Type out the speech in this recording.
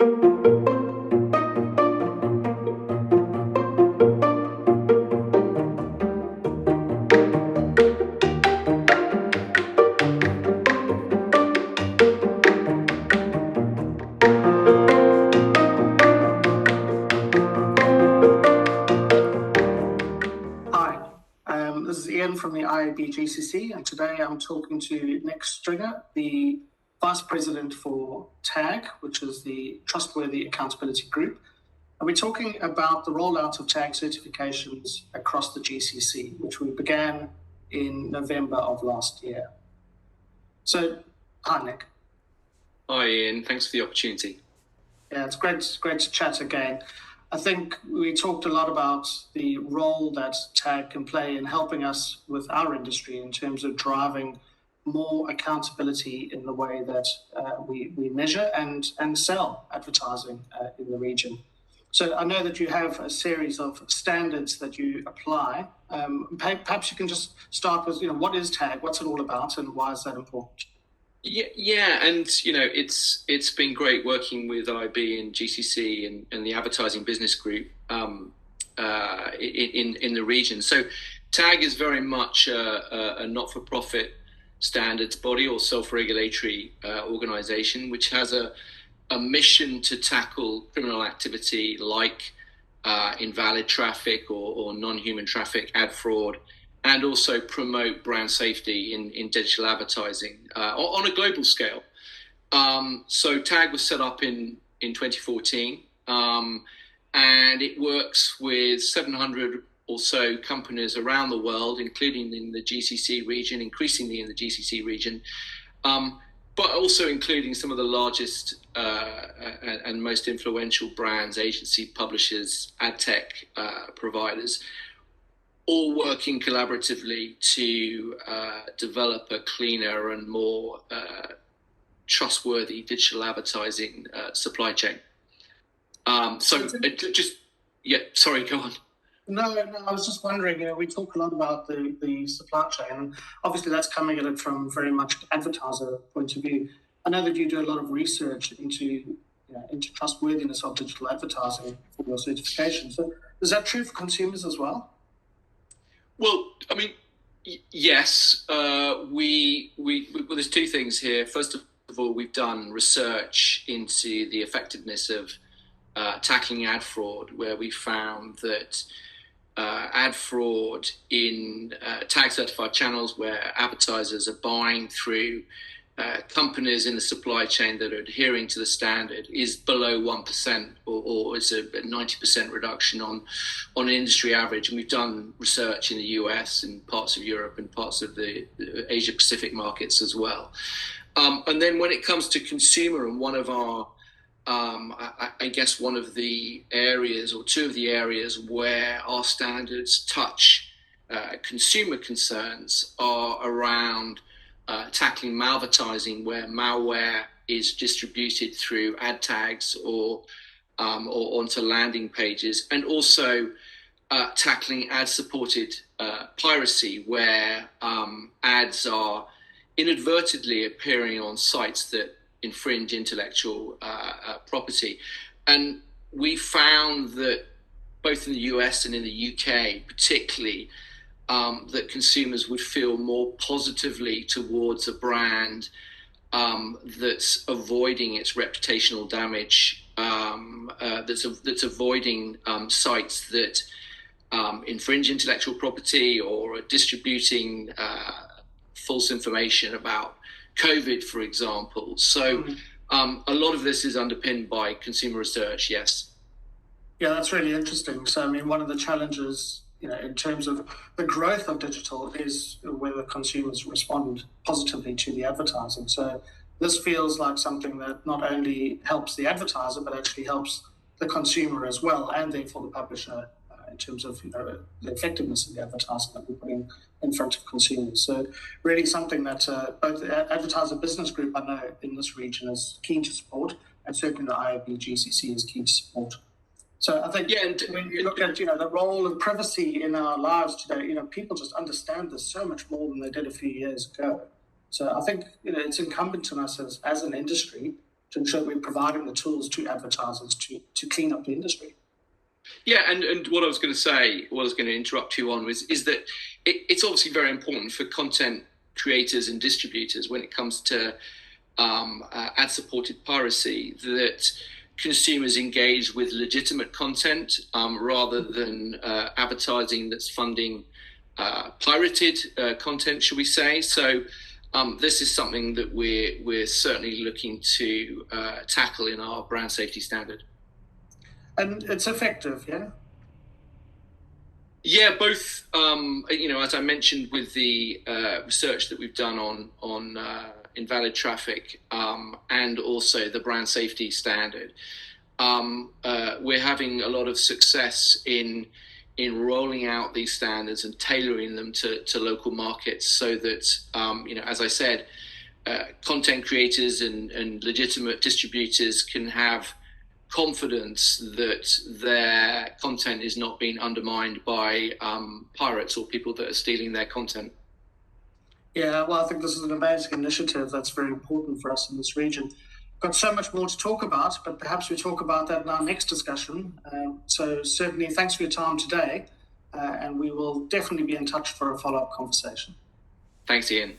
Hi, this is Ian from the IAB GCC, and today I'm talking to Nick Stringer, the Vice President for TAG, which is the Trustworthy Accountability Group. And we're talking about the rollout of TAG certifications across the GCC, which we began in November of last year. So, hi, Nick. Hi, Ian. Thanks for the opportunity. Yeah, it's great to chat again. I think we talked a lot about the role that TAG can play in helping us with our industry in terms of driving more accountability in the way that we measure and sell advertising in the region. So I know that you have a series of standards that you apply. Perhaps you can just start with, what is TAG? What's it all about, and why is that important? Yeah, and it's been great working with IAB and GCC and the advertising business group in the region. So TAG is very much a not-for-profit standards body or self-regulatory organization, which has a mission to tackle criminal activity like invalid traffic or non-human traffic, ad fraud, and also promote brand safety in digital advertising on a global scale. So TAG was set up in 2014, and it works with 700 or so companies around the world, including in the GCC region, increasingly in the GCC region, but also including some of the largest and most influential brands, agency publishers, ad tech providers, all working collaboratively to develop a cleaner and more trustworthy digital advertising supply chain. Sorry, go on. No, I was just wondering, we talk a lot about the supply chain, and obviously that's coming at it from very much advertiser point of view. I know that you do a lot of research into trustworthiness of digital advertising for your certification. So is that true for consumers as well? Well, I mean, yes. There's two things here. First of all, we've done research into the effectiveness of tackling ad fraud, where we found that ad fraud in tag certified channels where advertisers are buying through companies in the supply chain that are adhering to the standard is below 1%, or is a 90% reduction on an industry average. And we've done research in the US and parts of Europe and parts of the Asia Pacific markets as well. And then when it comes to consumer, and one of our I guess one of the areas, or two of the areas where our standards touch consumer concerns are around tackling malvertising, where malware is distributed through ad tags or onto landing pages, and also tackling ad-supported piracy, where ads are inadvertently appearing on sites that infringe intellectual property. And we found that both in the US and in the UK particularly, that consumers would feel more positively towards a brand that's avoiding its reputational damage, that's avoiding sites that infringe intellectual property or are distributing false information about COVID, for example. So a lot of this is underpinned by consumer research, yes. Yeah, that's really interesting. So, I mean, one of the challenges, in terms of the growth of digital is whether consumers respond positively to the advertising. So this feels like something that not only helps the advertiser, but actually helps the consumer as well, and therefore the publisher, in terms of the effectiveness of the advertising that we're putting in front of consumers. So really something that both the Advertiser Business Group, I know, in this region is keen to support, and certainly the IAB GCC is keen to support. So I think when you look at the role of privacy in our lives today, people just understand this so much more than they did a few years ago. So I think it's incumbent on us as an industry to ensure we're providing the tools to advertisers to clean up the industry. Yeah, and what I was going to say, what I was going to interrupt you on is that it's obviously very important for content creators and distributors when it comes to ad-supported piracy that consumers engage with legitimate content rather than advertising that's funding pirated content, shall we say. So this is something that we're certainly looking to tackle in our brand safety standard. And it's effective, yeah? Yeah, both, as I mentioned with the research that we've done on invalid traffic and also the brand safety standard, we're having a lot of success in rolling out these standards and tailoring them to local markets so that, as I said, content creators and legitimate distributors can have confidence that their content is not being undermined by pirates or people that are stealing their content. Yeah, well, I think this is an amazing initiative that's very important for us in this region. Got so much more to talk about, but perhaps we talk about that in our next discussion. So certainly thanks for your time today, and we will definitely be in touch for a follow-up conversation. Thanks, Ian.